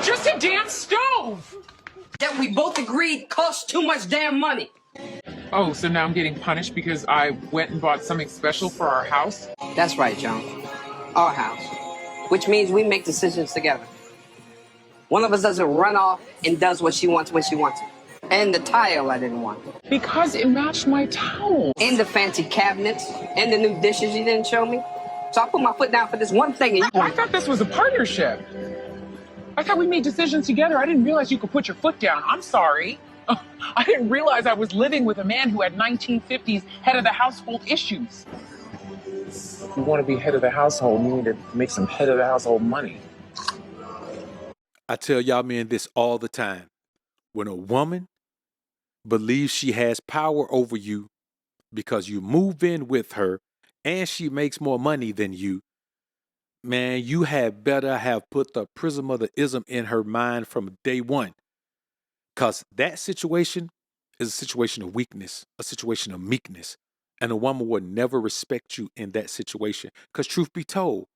Just a damn stove! That we both agreed costs too much damn money. Oh, so now I'm getting punished because I went and bought something special for our house? That's right, Joan. Our house. Which means we make decisions together. One of us doesn't run off and does what she wants when she wants it. And the tile I didn't want. Because it matched my towel. And the fancy cabinets. And the new dishes you didn't show me. So I put my foot down for this one thing. And I thought this was a partnership. I thought we made decisions together. I didn't realize you could put your foot down. I'm sorry. I didn't realize I was living with a man who had 1950s head of the household issues. If you want to be head of the household, you need to make some head of the household money. I tell y'all men this all the time. When a woman believes she has power over you because you move in with her and she makes more money than you, man, you had better have put the prism of the ism in her mind from day one. Because that situation is a situation of weakness, a situation of meekness. And a woman will never respect you in that situation. Because truth be told,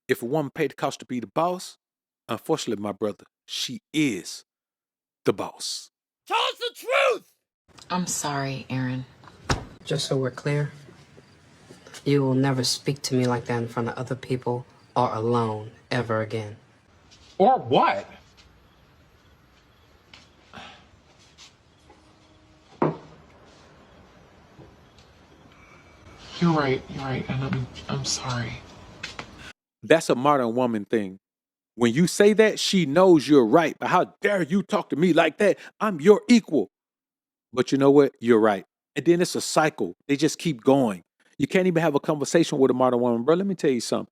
if a woman paid the cost to be the boss, unfortunately, my brother, she is the boss. Tell us the truth! I'm sorry, Aaron. just so we're clear, you will never speak to me like that in front of other people or alone ever again. Or what? You're right, and I'm sorry. That's a modern woman thing. When you say that, she knows you're right. But how dare you talk to me like that? I'm your equal. But you know what? You're right. And then it's a cycle. They just keep going. You can't even have a conversation with a modern woman. Bro, let me tell you something.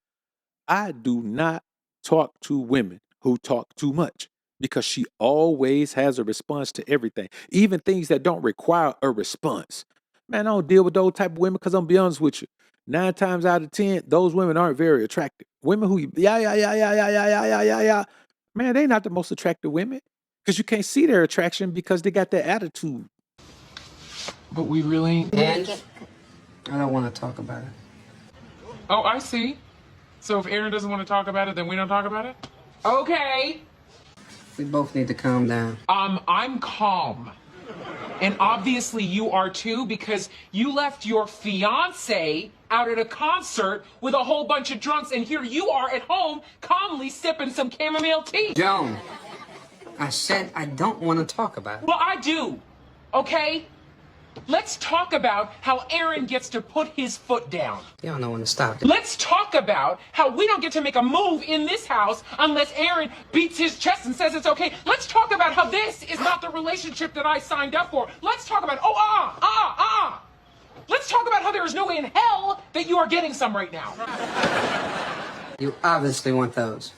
I do not talk to women who talk too much because she always has a response to everything, even things that don't require a response. Man, I don't deal with those type of women because I'm gonna be honest with you. 9 times out of 10, those women aren't very attractive. Women who, man, they not the most attractive women because you can't see their attraction because they got that attitude. But we really... And I don't want to talk about it. Oh, I see. So if Aaron doesn't want to talk about it, then we don't talk about it? Okay. We both need to calm down. I'm calm. And obviously you are too, because you left your fiance out at a concert with a whole bunch of drunks, and here you are at home calmly sipping some chamomile tea. Joan, I said I don't want to talk about it. Well, I do, okay? Let's talk about how Aaron gets to put his foot down. Y'all know when to stop. Let's talk about how we don't get to make a move in this house unless Aaron beats his chest and says it's okay. Let's talk about how this is not the relationship that I signed up for. Let's talk about, Let's talk about how there is no way in hell that you are getting some right now. You obviously want those.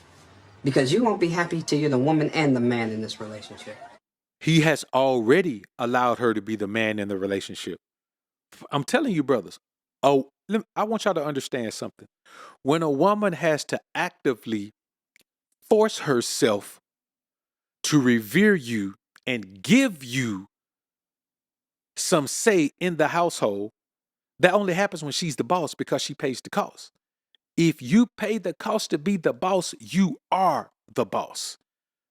Because you won't be happy till you're the woman and the man in this relationship. He has already allowed her to be the man in the relationship. I'm telling you, brothers. Oh, I want y'all to understand something. When a woman has to actively force herself to revere you and give you some say in the household, that only happens when she's the boss because she pays the cost. If you pay the cost to be the boss, you are the boss.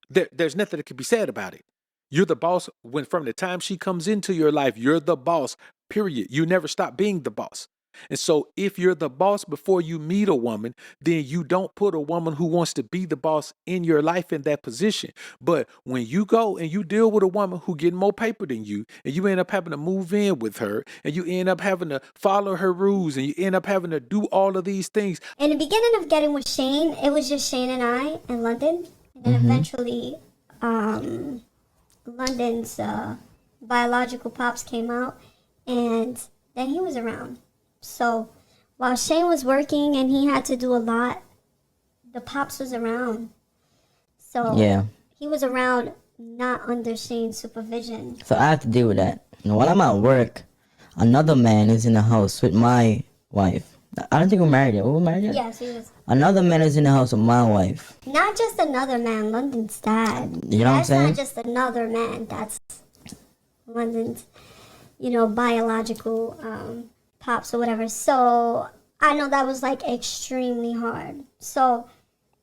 There's nothing that can be said about it. You're the boss when from the time she comes into your life, you're the boss, period. You never stop being the boss. And so if you're the boss before you meet a woman, then you don't put a woman who wants to be the boss in your life in that position. But when you go and you deal with a woman who getting more paper than you, and you end up having to move in with her, and you end up having to follow her rules, and you end up having to do all of these things. In the beginning of getting with Shane, it was just Shane and I in London. And then eventually, London's biological pops came out, and then he was around. So while Shane was working and he had to do a lot, the pops was around. So yeah, he was around not under Shane's supervision. So I have to deal with that. You know, while I'm at work, another man is in the house with my wife. I don't think we're married yet. Were we married yet? Yes, he was. Another man is in the house with my wife. Not just another man, London's dad. You know what I'm saying? That's not just another man. That's London's, biological pops or whatever. So I know that was like extremely hard. So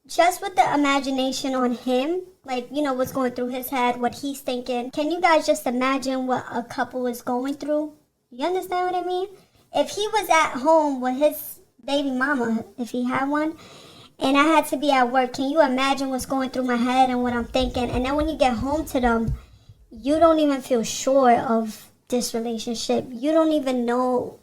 just with the imagination on him Like, you know, what's going through his head, what he's thinking. Can you guys just imagine what a couple is going through? You understand what I mean? If he was at home with his baby mama, if he had one, and I had to be at work, can you imagine what's going through my head and what I'm thinking? And then when you get home to them, you don't even feel sure of this relationship. You don't even know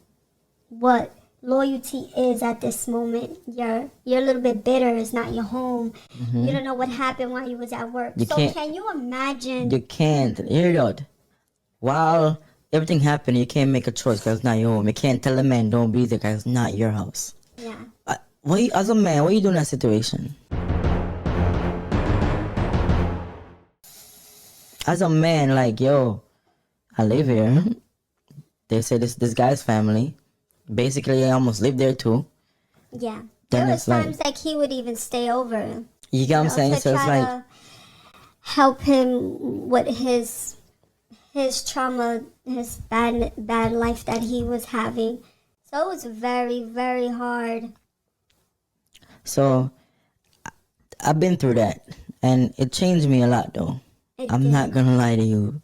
what loyalty is at this moment. You're a little bit bitter. It's not your home. Mm-hmm. You don't know what happened while you was at work. You So can't- can you imagine? You can't. Hear it out. While everything happened, you can't make a choice because it's not your home. You can't tell a man don't be there because it's not your house. Yeah. As a man, what you do in that situation? As a man, like, yo, I live here. They say this guy's family. Basically, I almost live there too. Yeah. Then There it's was times like he would even stay over. You get what I'm saying? To So it's try like, to help him with his trauma, his bad life that he was having. So it was very, very hard. so I've been through that, and it changed me a lot, though. I'm did. not gonna lie to you,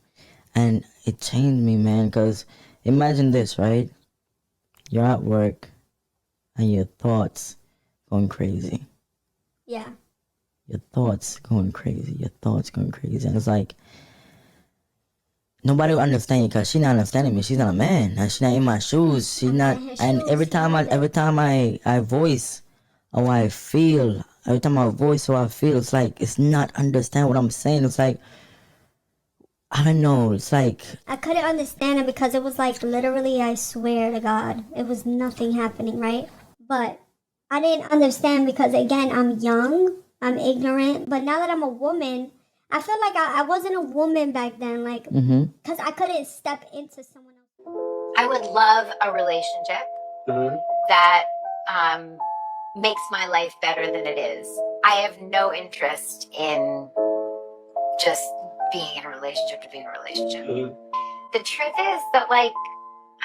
and it changed me, man. Cause imagine this, right? You're at work, and your thoughts going crazy. Yeah. Your thoughts going crazy. Your thoughts going crazy, and it's like nobody will understand you because she's not understanding me. She's not a man. And she's not in my shoes. She's not. in his And shoes, every time I voice how I feel, every time I voice how I feel, it's like it's not understand what I'm saying. It's like I don't know. It's like I couldn't understand it because it was like literally, I swear to God, it was nothing happening, right? But I didn't understand because, again, I'm young, I'm ignorant. But now that I'm a woman, I feel like I wasn't a woman back then, like, because I couldn't step into someone else. I would love a relationship that makes my life better than it is. I have no interest in just being in a relationship to be in a relationship. The truth is that, like,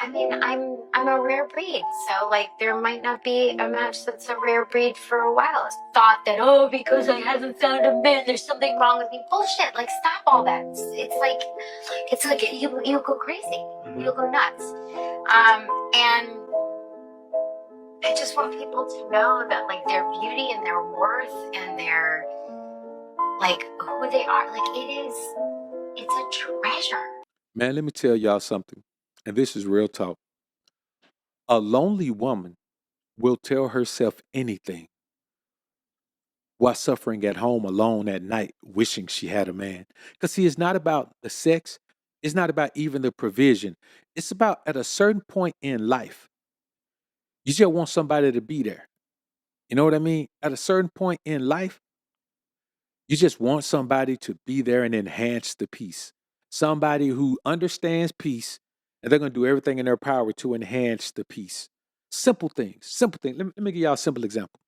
I mean, I'm a rare breed, so like there might not be a match that's a rare breed for a while. It's thought that, oh, because I haven't found a man, there's something wrong with me. Bullshit! Like, stop all that. It's like you go crazy, you'll go nuts. And I just want people to know that, like, their beauty and their worth and their, like, who they are, like, it's a treasure. Man, let me tell y'all something, and this is real talk. A lonely woman will tell herself anything while suffering at home alone at night, wishing she had a man. Because, see, it's not about the sex. It's not about even the provision. It's about at a certain point in life, you just want somebody to be there. You know what I mean? At a certain point in life, you just want somebody to be there and enhance the peace. Somebody who understands peace, and they're going to do everything in their power to enhance the peace. Simple things. Simple things. Let me give y'all a simple example.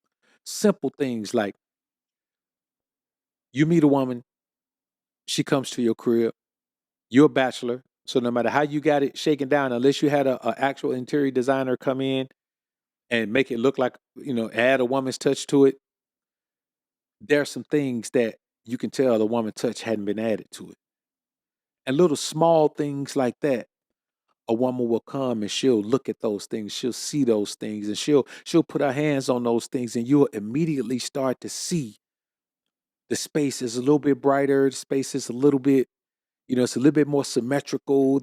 Simple things like you meet a woman, she comes to your crib, you're a bachelor, so no matter how you got it shaken down, unless you had an actual interior designer come in and make it look like, add a woman's touch to it, there are some things that you can tell the woman's touch hadn't been added to it. And little small things like that, a woman will come and she'll look at those things, she'll see those things, and she'll put her hands on those things, and you'll immediately start to see the space is a little bit brighter, the space is a little bit, it's a little bit more symmetrical,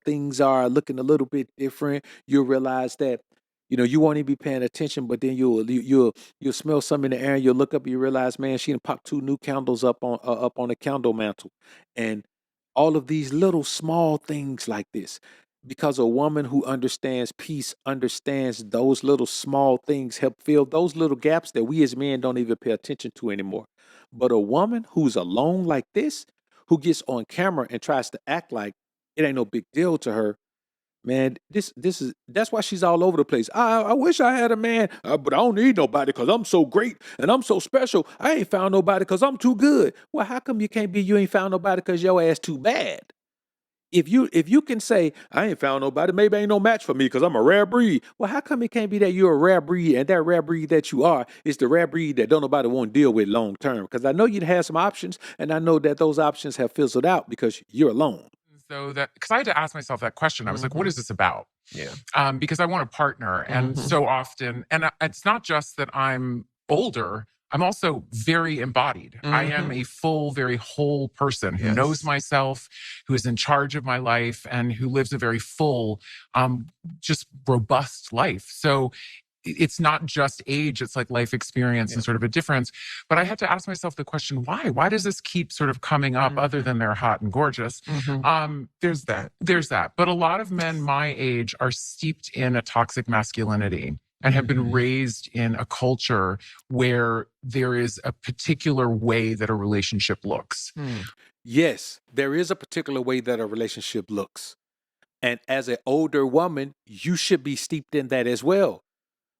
things are looking a little bit different. You'll realize that, you won't even be paying attention, but then you'll smell something in the air, and you'll look up and you realize, man, she done popped 2 new candles up on a candle mantle. And all of these little small things like this, because a woman who understands peace understands those little small things help fill those little gaps that we as men don't even pay attention to anymore. But a woman who's alone like this, who gets on camera and tries to act like it ain't no big deal to her, man, that's why she's all over the place. I wish I had a man, but I don't need nobody because I'm so great and I'm so special. I ain't found nobody because I'm too good. Well, how come you ain't found nobody because your ass too bad? If you can say, I ain't found nobody, maybe ain't no match for me because I'm a rare breed. Well, how come it can't be that you're a rare breed and that rare breed that you are is the rare breed that don't nobody want to deal with long term? Because I know you'd have some options, and I know that those options have fizzled out because you're alone. So that, because I had to ask myself that question. I was like, what is this about? Yeah. Because I want a partner. And so often, and it's not just that I'm older, I'm also very embodied. I am a full, very whole person who knows myself, who is in charge of my life, and who lives a very full, just robust life. So it's not just age, it's like life experience and sort of a difference. But I had to ask myself the question, why? Why does this keep sort of coming up other than they're hot and gorgeous? There's that. But a lot of men my age are steeped in a toxic masculinity and have been raised in a culture where there is a particular way that a relationship looks. Yes, there is a particular way that a relationship looks. And as an older woman, you should be steeped in that as well.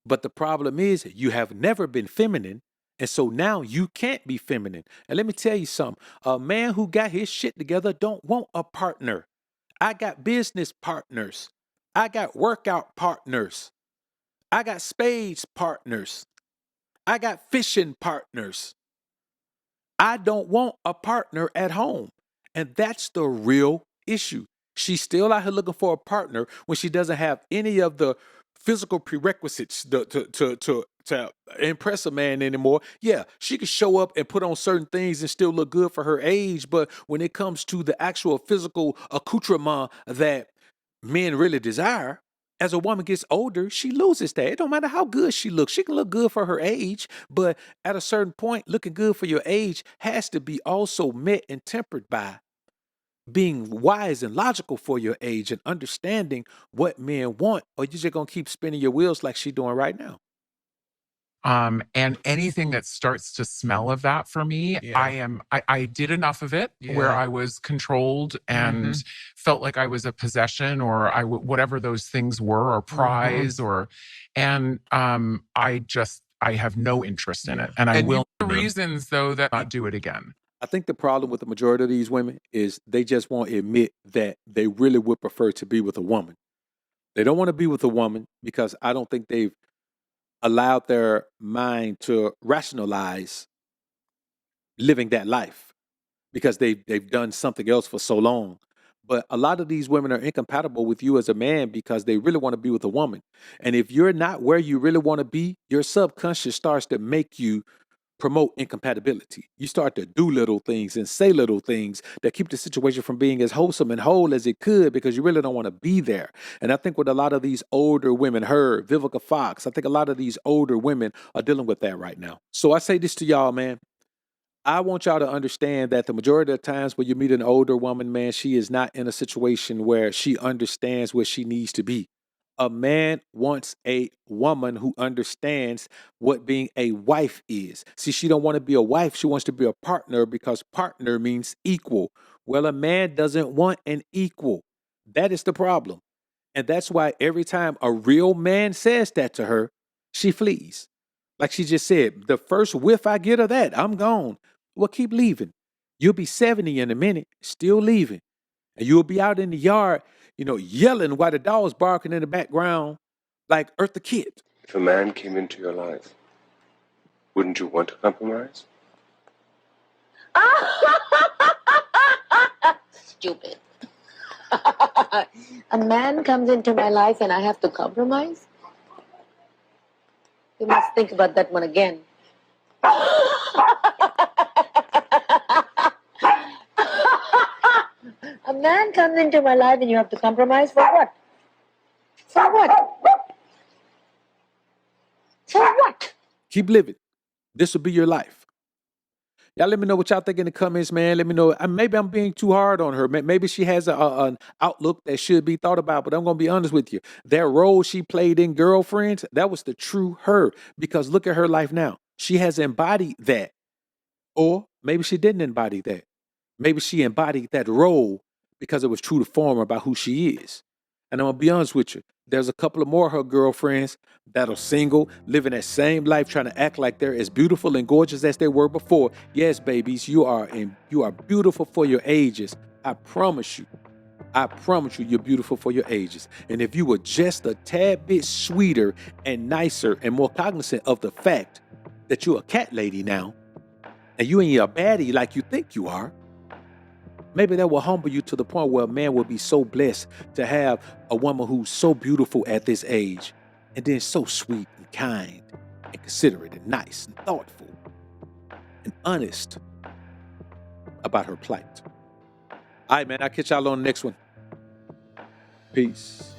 But the problem is you have never been feminine. And so now you can't be feminine. And let me tell you something. A man who got his shit together don't want a partner. I got business partners. I got workout partners. I got spades partners. I got fishing partners. I don't want a partner at home. And that's the real issue. She's still out here looking for a partner when she doesn't have any of the physical prerequisites to impress a man anymore. Yeah, she could show up and put on certain things and still look good for her age, but when it comes to the actual physical accoutrement that men really desire, as a woman gets older, she loses that. It don't matter how good she looks. She can look good for her age, but at a certain point, looking good for your age has to be also met and tempered by being wise and logical for your age and understanding what men want, or you're just gonna keep spinning your wheels like she's doing right now. And anything that starts to smell of that for me, I did enough of it where I was controlled and felt like I was a possession or whatever those things were, or prize, and I have no interest in it. And I will. The reasons though that not do it again. I think the problem with the majority of these women is they just won't admit that they really would prefer to be with a woman. They don't want to be with a woman because I don't think they've allowed their mind to rationalize living that life because they've done something else for so long. But a lot of these women are incompatible with you as a man because they really want to be with a woman. And if you're not where you really want to be, your subconscious starts to make you promote incompatibility. You start to do little things and say little things that keep the situation from being as wholesome and whole as it could because you really don't want to be there. And I think with a lot of these older women, her, Vivica Fox, I think a lot of these older women are dealing with that right now. So I say this to y'all, man. I want y'all to understand that the majority of the times when you meet an older woman, man, she is not in a situation where she understands where she needs to be. A man wants a woman who understands what being a wife is. See, she don't want to be a wife. She wants to be a partner because partner means equal. Well, a man doesn't want an equal. That is the problem. And that's why every time a real man says that to her, she flees. Like she just said, the first whiff I get of that, I'm gone. Well, keep leaving. You'll be 70 in a minute, still leaving. And you'll be out in the yard, yelling while the dog's barking in the background like Eartha Kitt. If a man came into your life, wouldn't you want to compromise? Stupid. A man comes into my life and I have to compromise? You must think about that one again. A man comes into my life and you have to compromise for what? For what? For what? Keep living. This will be your life. Y'all let me know what y'all think in the comments, man. Let me know. Maybe I'm being too hard on her. Maybe she has an outlook that should be thought about, but I'm going to be honest with you. That role she played in Girlfriends, that was the true her, because look at her life now. She has embodied that. Or maybe she didn't embody that. Maybe she embodied that role because it was true to form about who she is. And I'm going to be honest with you. There's a couple of more of her girlfriends that are single, living that same life, trying to act like they're as beautiful and gorgeous as they were before. Yes, babies, you are beautiful for your ages. I promise you. I promise you, you're beautiful for your ages. And if you were just a tad bit sweeter and nicer and more cognizant of the fact that you're a cat lady now, and you ain't a baddie like you think you are, maybe that will humble you to the point where a man will be so blessed to have a woman who's so beautiful at this age, and then so sweet and kind and considerate and nice and thoughtful and honest about her plight. All right, man, I'll catch y'all on the next one. Peace.